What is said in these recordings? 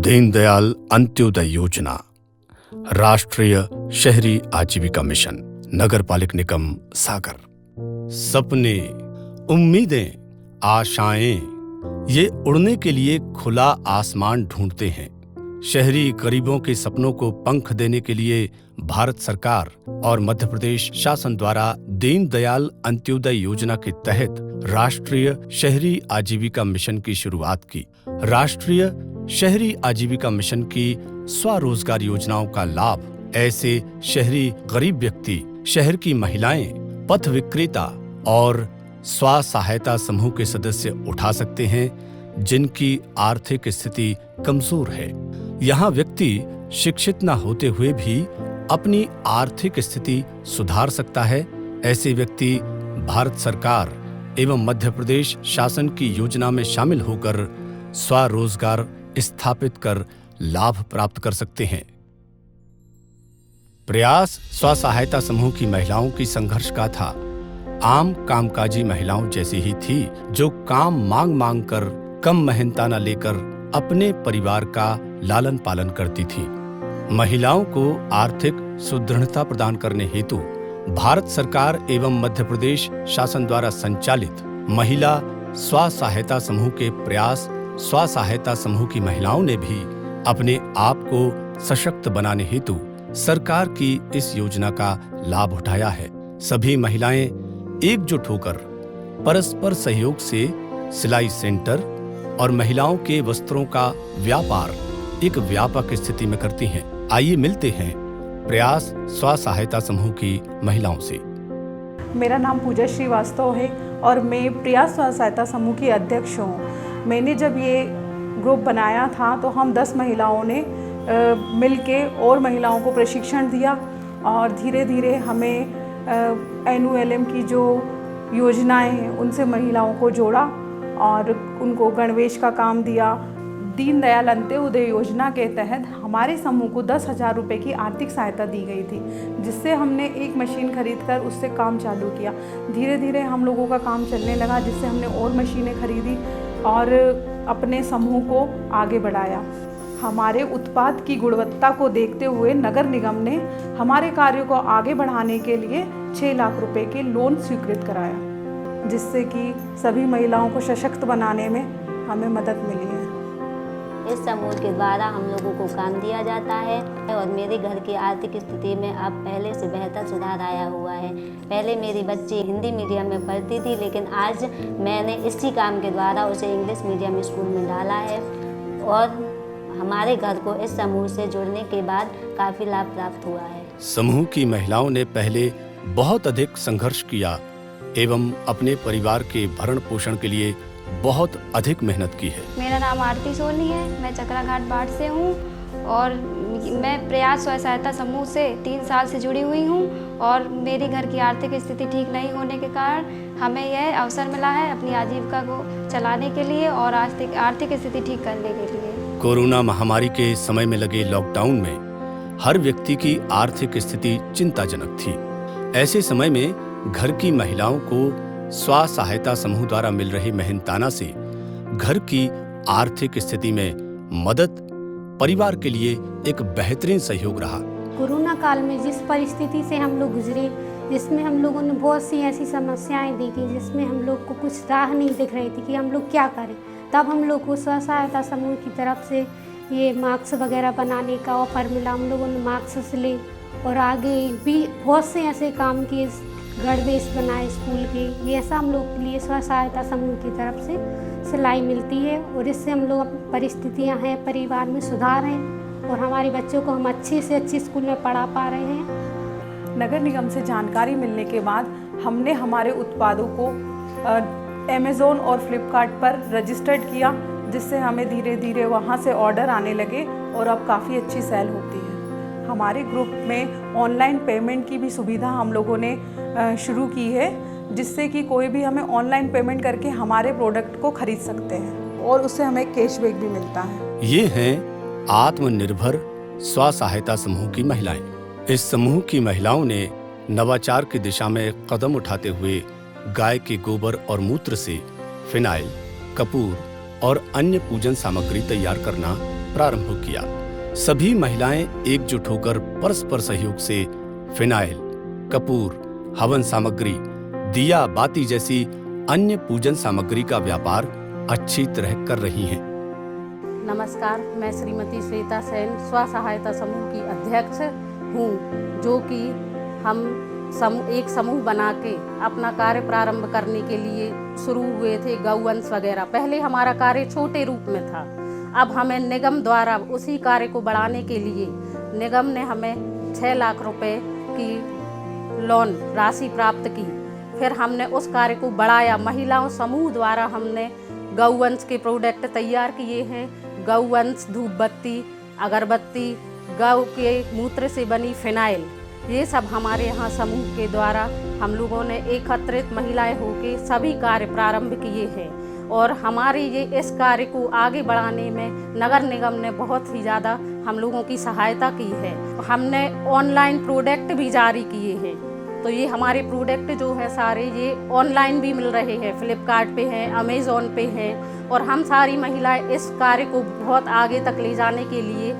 दीनदयाल अंत्योदय योजना, राष्ट्रीय शहरी आजीविका मिशन, नगर पालिक निगम सागर। सपने, उम्मीदें, आशाएं, ये उड़ने के लिए खुला आसमान ढूंढते हैं। शहरी गरीबों के सपनों को पंख देने के लिए भारत सरकार और मध्य प्रदेश शासन द्वारा दीनदयाल अंत्योदय योजना के तहत राष्ट्रीय शहरी आजीविका मिशन की शुरुआत की। राष्ट्रीय शहरी आजीविका मिशन की स्वरोजगार योजनाओं का लाभ ऐसे शहरी गरीब व्यक्ति, शहर की महिलाएं, पथ विक्रेता और स्व सहायता समूह के सदस्य उठा सकते हैं, जिनकी आर्थिक स्थिति कमजोर है। यहाँ व्यक्ति शिक्षित न होते हुए भी अपनी आर्थिक स्थिति सुधार सकता है। ऐसे व्यक्ति भारत सरकार एवं मध्य प्रदेश शासन की योजना में शामिल होकर स्वरोजगार स्थापित कर लाभ प्राप्त कर सकते हैं। प्रयास स्व सहायता समूह की महिलाओं की संघर्ष गाथा आम कामकाजी महिलाओं जैसी ही थी, जो काम मांग मांग कर कम मेहनताना लेकर अपने परिवार का लालन पालन करती थी। महिलाओं को आर्थिक सुदृढ़ता प्रदान करने हेतु भारत सरकार एवं मध्य प्रदेश शासन द्वारा संचालित महिला स्व सहायता समूह के प्रयास स्व सहायता समूह की महिलाओं ने भी अपने आप को सशक्त बनाने हेतु सरकार की इस योजना का लाभ उठाया है। सभी महिलाएं एकजुट होकर परस्पर सहयोग से सिलाई सेंटर और महिलाओं के वस्त्रों का व्यापार एक व्यापक स्थिति में करती हैं। आइए मिलते हैं प्रयास स्व सहायता समूह की महिलाओं से। मेरा नाम पूजा श्रीवास्तव है और मैं प्रयास स्व सहायता समूह की अध्यक्ष हूँ। मैंने जब ये ग्रुप बनाया था तो हम 10 महिलाओं ने मिलके और महिलाओं को प्रशिक्षण दिया और धीरे धीरे हमें NULM की जो योजनाएं हैं उनसे महिलाओं को जोड़ा और उनको गणवेश का काम दिया। दीनदयाल अंत्योदय योजना के तहत हमारे समूह को 10,000 रुपये की आर्थिक सहायता दी गई थी, जिससे हमने एक मशीन खरीदकर उससे काम चालू किया। धीरे धीरे हम लोगों का काम चलने लगा, जिससे हमने और मशीनें खरीदी और अपने समूह को आगे बढ़ाया। हमारे उत्पाद की गुणवत्ता को देखते हुए नगर निगम ने हमारे कार्यों को आगे बढ़ाने के लिए 6 लाख रुपए के लोन स्वीकृत कराया, जिससे कि सभी महिलाओं को सशक्त बनाने में हमें मदद मिली है। इस समूह के द्वारा हम लोगों को काम दिया जाता है और मेरे घर की आर्थिक स्थिति में अब पहले से बेहतर सुधार आया हुआ है। पहले मेरी बच्ची हिंदी मीडियम में पढ़ती थी, लेकिन आज मैंने इसी काम के द्वारा उसे इंग्लिश मीडियम स्कूल में डाला है और हमारे घर को इस समूह से जुड़ने के बाद काफ़ी लाभ प्राप्त हुआ है। समूह की महिलाओं ने पहले बहुत अधिक संघर्ष किया एवं अपने परिवार के भरण पोषण के लिए बहुत अधिक मेहनत की है। मेरा नाम आरती सोनी है, मैं चकराघाट बाट से हूँ और मैं प्रयास स्व सहायता समूह से 3 साल से जुड़ी हुई हूँ और मेरी घर की आर्थिक स्थिति ठीक नहीं होने के कारण हमें यह अवसर मिला है अपनी आजीविका को चलाने के लिए और आर्थिक स्थिति ठीक करने के लिए। कोरोना महामारी के समय में लगे लॉकडाउन में हर व्यक्ति की आर्थिक स्थिति चिंताजनक थी। ऐसे समय में घर की महिलाओं को स्व सहायता समूह द्वारा मिल रही मेहनताना से घर की आर्थिक स्थिति में मदद परिवार के लिए एक बेहतरीन सहयोग रहा। कोरोना काल में जिस परिस्थिति से हम लोग गुजरे, जिसमें हम लोगों ने बहुत सी ऐसी समस्याएं देखी, जिसमें हम लोग को कुछ राह नहीं दिख रही थी कि हम लोग क्या करें, तब हम लोग को स्व सहायता समूह की तरफ से ये मास्क वगैरह बनाने का ऑफर मिला। हम लोगों ने मास्क सिले और आगे भी बहुत से ऐसे काम किए, गणवेश बनाए स्कूल के। ये ऐसा हम लोग के लिए स्व सहायता समूह की तरफ से सिलाई मिलती है और इससे हम लोग अपनी परिस्थितियाँ हैं, परिवार में सुधार हैं और हमारे बच्चों को हम अच्छे से अच्छे स्कूल में पढ़ा पा रहे हैं। नगर निगम से जानकारी मिलने के बाद हमने हमारे उत्पादों को Amazon और फ्लिपकार्ट पर रजिस्टर्ड किया, जिससे हमें धीरे धीरे वहाँ से ऑर्डर आने लगे और अब काफ़ी अच्छी सेल होती है। हमारे ग्रुप में ऑनलाइन पेमेंट की भी सुविधा हम लोगों ने शुरू की है, जिससे कि कोई भी हमें ऑनलाइन पेमेंट करके हमारे प्रोडक्ट को खरीद सकते हैं और उससे हमें कैशबैक भी मिलता है। ये हैं आत्मनिर्भर स्व सहायता समूह की महिलाएं। इस समूह की महिलाओं ने नवाचार की दिशा में कदम उठाते हुए गाय के गोबर और मूत्र से फिनाइल, कपूर और अन्य पूजन सामग्री तैयार करना प्रारंभ किया। सभी महिलाएं एकजुट होकर परस्पर सहयोग से फिनाइल, कपूर, हवन सामग्री, दिया बाती जैसी अन्य पूजन सामग्री का व्यापार अच्छी तरह कर रही हैं। नमस्कार, मैं श्रीमती श्वेता सेन स्व सहायता समूह की अध्यक्ष हूँ, जो कि हम एक समूह बना के अपना कार्य प्रारंभ करने के लिए शुरू हुए थे। गौवंश वगैरह पहले हमारा कार्य छोटे रूप में था, अब हमें निगम द्वारा उसी कार्य को बढ़ाने के लिए निगम ने हमें 6 लाख रुपए की लोन राशि प्राप्त की। फिर हमने उस कार्य को बढ़ाया। महिलाओं समूह द्वारा हमने गौवंश के प्रोडक्ट तैयार किए हैं। गौवंश धूप बत्ती, अगरबत्ती, गौ के मूत्र से बनी फिनाइल, ये सब हमारे यहाँ समूह के द्वारा हम लोगों ने एकत्रित महिलाएं होकर सभी कार्य प्रारंभ किए हैं। और हमारे ये इस कार्य को आगे बढ़ाने में नगर निगम ने बहुत ही ज़्यादा हम लोगों की सहायता की है। हमने ऑनलाइन प्रोडक्ट भी जारी किए हैं, तो ये हमारे प्रोडक्ट जो है सारे ये ऑनलाइन भी मिल रहे हैं, फ्लिपकार्ट पे हैं, अमेज़ॉन पे हैं। और हम सारी महिलाएं इस कार्य को बहुत आगे तक ले जाने के लिए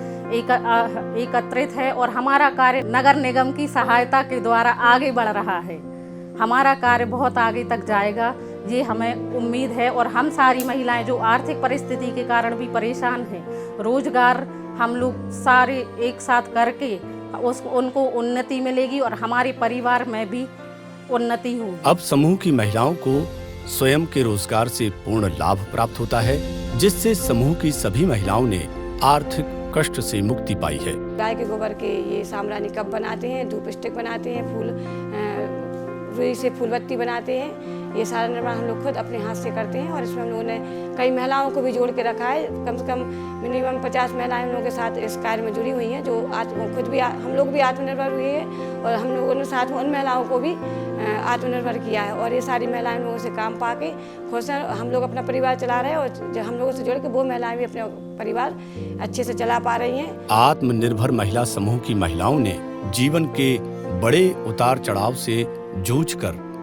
एकत्रित है और हमारा कार्य नगर निगम की सहायता के द्वारा आगे बढ़ रहा है। हमारा कार्य बहुत आगे तक जाएगा, ये हमें उम्मीद है। और हम सारी महिलाएं जो आर्थिक परिस्थिति के कारण भी परेशान हैं, रोजगार हम लोग सारे एक साथ करके उनको उन्नति मिलेगी और हमारे परिवार में भी उन्नति होगी। अब समूह की महिलाओं को स्वयं के रोजगार से पूर्ण लाभ प्राप्त होता है, जिससे समूह की सभी महिलाओं ने आर्थिक कष्ट से मुक्ति पाई है। गाय के गोबर के ये सामरानी कप बनाते हैं, धूप स्टिक बनाते हैं, रुई से फूलबत्ती बनाते हैं। ये सारा निर्माण हम लोग खुद अपने हाथ से करते हैं और इसमें हम लोगों ने कई महिलाओं को भी जोड़ के रखा है। कम से कम मिनिमम 50 महिलाएं हम लोगों के साथ इस कार्य में जुड़ी हुई हैं, जो खुद भी हम लोग भी आत्मनिर्भर हुए हैं और हम लोगों ने साथ में उन महिलाओं को भी आत्मनिर्भर किया है। और ये सारी महिलाएं हम लोगों से काम पा के खुश हैं। हम लोग अपना परिवार चला रहे हैं और जब हम लोगों से जुड़ के वो महिलाएं भी अपने परिवार अच्छे से चला पा रही हैं। आत्मनिर्भर महिला समूह की महिलाओं ने जीवन के बड़े उतार चढ़ाव से जूझकर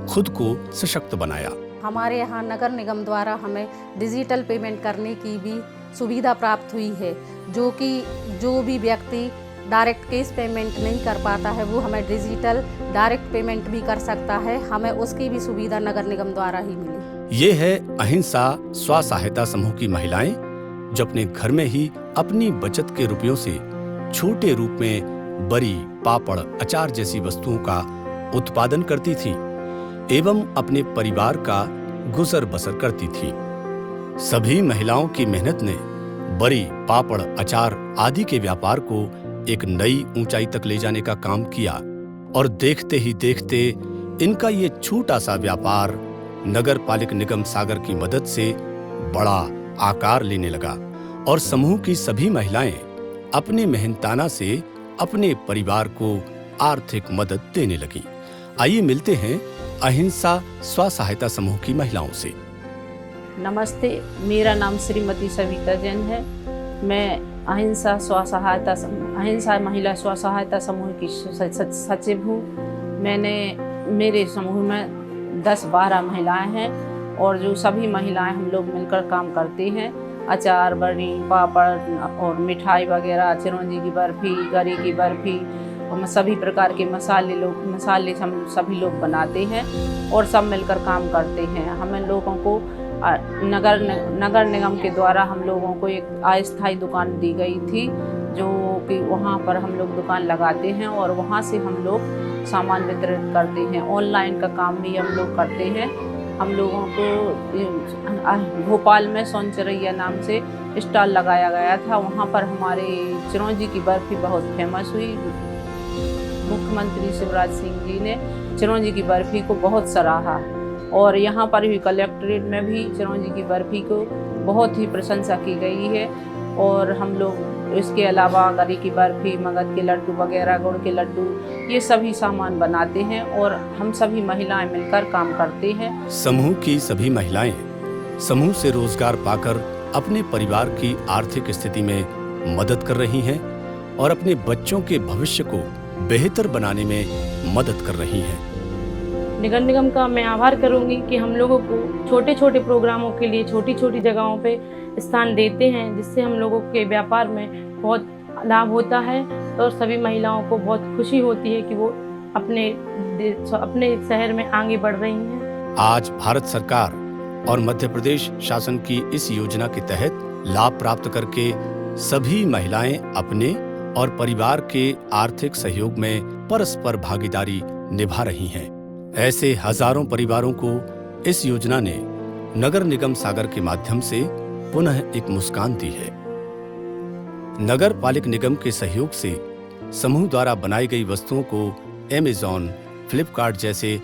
खुद को सशक्त बनाया। हमारे यहाँ नगर निगम द्वारा हमें डिजिटल पेमेंट करने की भी सुविधा प्राप्त हुई है, जो कि जो भी व्यक्ति डायरेक्ट कैश पेमेंट नहीं कर पाता है वो हमें डिजिटल डायरेक्ट पेमेंट भी कर सकता है। हमें उसकी भी सुविधा नगर निगम द्वारा ही मिली। ये है अहिंसा स्व सहायता समूह की महिलाएं, जो अपने घर में ही अपनी बचत के रुपयों से छोटे रूप में बरी, पापड़, अचार जैसी वस्तुओं का उत्पादन करती थी एवं अपने परिवार का गुजर बसर करती थी। सभी महिलाओं की मेहनत ने बरी, पापड़, अचार आदि के व्यापार को एक नई ऊंचाई तक ले जाने का काम किया और देखते ही देखते इनका ये छोटा सा व्यापार नगर पालिक निगम सागर की मदद से बड़ा आकार लेने लगा और समूह की सभी महिलाएं अपने मेहनताना से अपने परिवार को आर्थिक मदद देने लगीं। आइए मिलते हैं अहिंसा स्व सहायता समूह की महिलाओं से। नमस्ते, मेरा नाम श्रीमती सविता जैन है। मैं अहिंसा महिला स्व सहायता समूह की सचिव हूँ। मेरे समूह में 10-12 महिलाएं हैं और जो सभी महिलाएं हम लोग मिलकर काम करते हैं। अचार, बड़ी, पापड़ और मिठाई वगैरह, चिरौंजी की बर्फी, गरी की बर्फी और सभी प्रकार के मसाले हम सभी लोग बनाते हैं और सब मिलकर काम करते हैं। हमें लोगों को नगर निगम के द्वारा हम लोगों को एक अस्थायी दुकान दी गई थी, जो कि वहाँ पर हम लोग दुकान लगाते हैं और वहाँ से हम लोग सामान वितरित करते हैं। ऑनलाइन का काम भी हम लोग करते हैं। हम लोगों को भोपाल में सोनचरैया नाम से स्टॉल लगाया गया था, वहाँ पर हमारे चिरौंजी की बर्फी बहुत फेमस हुई। मुख्यमंत्री शिवराज सिंह जी ने चिरौंजी की बर्फी को बहुत सराहा और यहाँ पर भी कलेक्ट्रेट में भी चिरौंजी की बर्फी को बहुत ही प्रशंसा की गई है। और हम लोग इसके अलावा गरी की बर्फी, मगध के लड्डू वगैरह, गुड़ के लड्डू, ये सभी सामान बनाते हैं और हम सभी महिलाएं मिलकर काम करते हैं। समूह की सभी महिलाएं समूह से रोजगार पाकर अपने परिवार की आर्थिक स्थिति में मदद कर रही हैं और अपने बच्चों के भविष्य को बेहतर बनाने में मदद कर रही हैं। नगर निगम का मैं आभार करूंगी कि हम लोगों को छोटे छोटे प्रोग्रामों के लिए छोटी छोटी जगहों पे स्थान देते हैं, जिससे हम लोगों के व्यापार में बहुत लाभ होता है और सभी महिलाओं को बहुत खुशी होती है कि वो अपने शहर में आगे बढ़ रही हैं। आज भारत सरकार और मध्य प्रदेश शासन की इस योजना के तहत लाभ प्राप्त करके सभी महिलाएं अपने और परिवार के आर्थिक सहयोग में परस्पर भागीदारी निभा रही हैं। ऐसे हजारों परिवारों को इस योजना ने नगर निगम सागर के माध्यम से पुनः एक मुस्कान दी है। नगर पालिक निगम के सहयोग से समूह द्वारा बनाई गई वस्तुओं को अमेज़न, फ्लिपकार्ट जैसे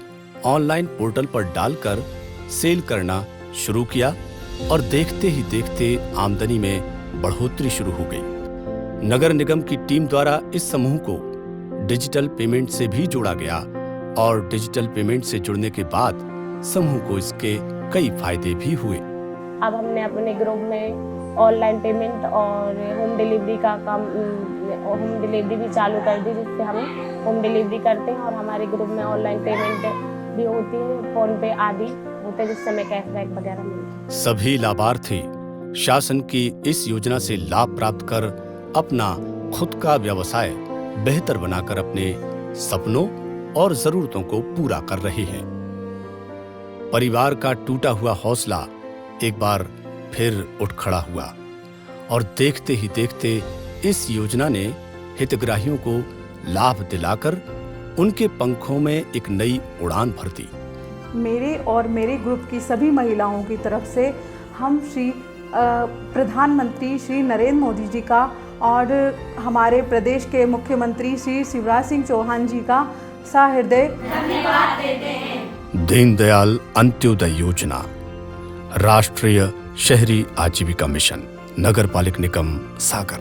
ऑनलाइन पोर्टल पर डालकर सेल करना शुरू किया और देखते ही देखते आमदनी में बढ़ोतरी शुरू हो गई। नगर निगम की टीम द्वारा इस समूह को डिजिटल पेमेंट से भी जोड़ा गया और डिजिटल पेमेंट से जुड़ने के बाद समूह को इसके कई फायदे भी हुए। अब हमने अपने ग्रुप में ऑनलाइन पेमेंट और होम डिलीवरी का काम, होम डिलीवरी भी चालू कर दी, जिससे हम होम डिलीवरी करते हैं और हमारे ग्रुप में ऑनलाइन पेमेंट भी होती है, फोन पे आदि होते हैं, जिससे हमें कैशबैक वगैरह मिलता है। सभी लाभार्थी शासन की इस योजना से लाभ प्राप्त कर अपना खुद का व्यवसाय बेहतर बनाकर अपने सपनों और जरूरतों को पूरा कर रहे हैं। परिवार का टूटा हुआ हौसला एक बार फिर उठ खड़ा हुआ और देखते ही देखते इस योजना ने हितग्राहियों को लाभ दिलाकर उनके पंखों में एक नई उड़ान भर दी। मेरे और मेरे ग्रुप की सभी महिलाओं की तरफ से हम प्रधानमंत्री श्री नरेंद्र मोदी जी का और हमारे प्रदेश के मुख्यमंत्री श्री शिवराज सिंह चौहान जी का सहृदय धन्यवाद देते हैं। दीनदयाल अंत्योदय योजना, राष्ट्रीय शहरी आजीविका मिशन, नगर पालिक निगम सागर।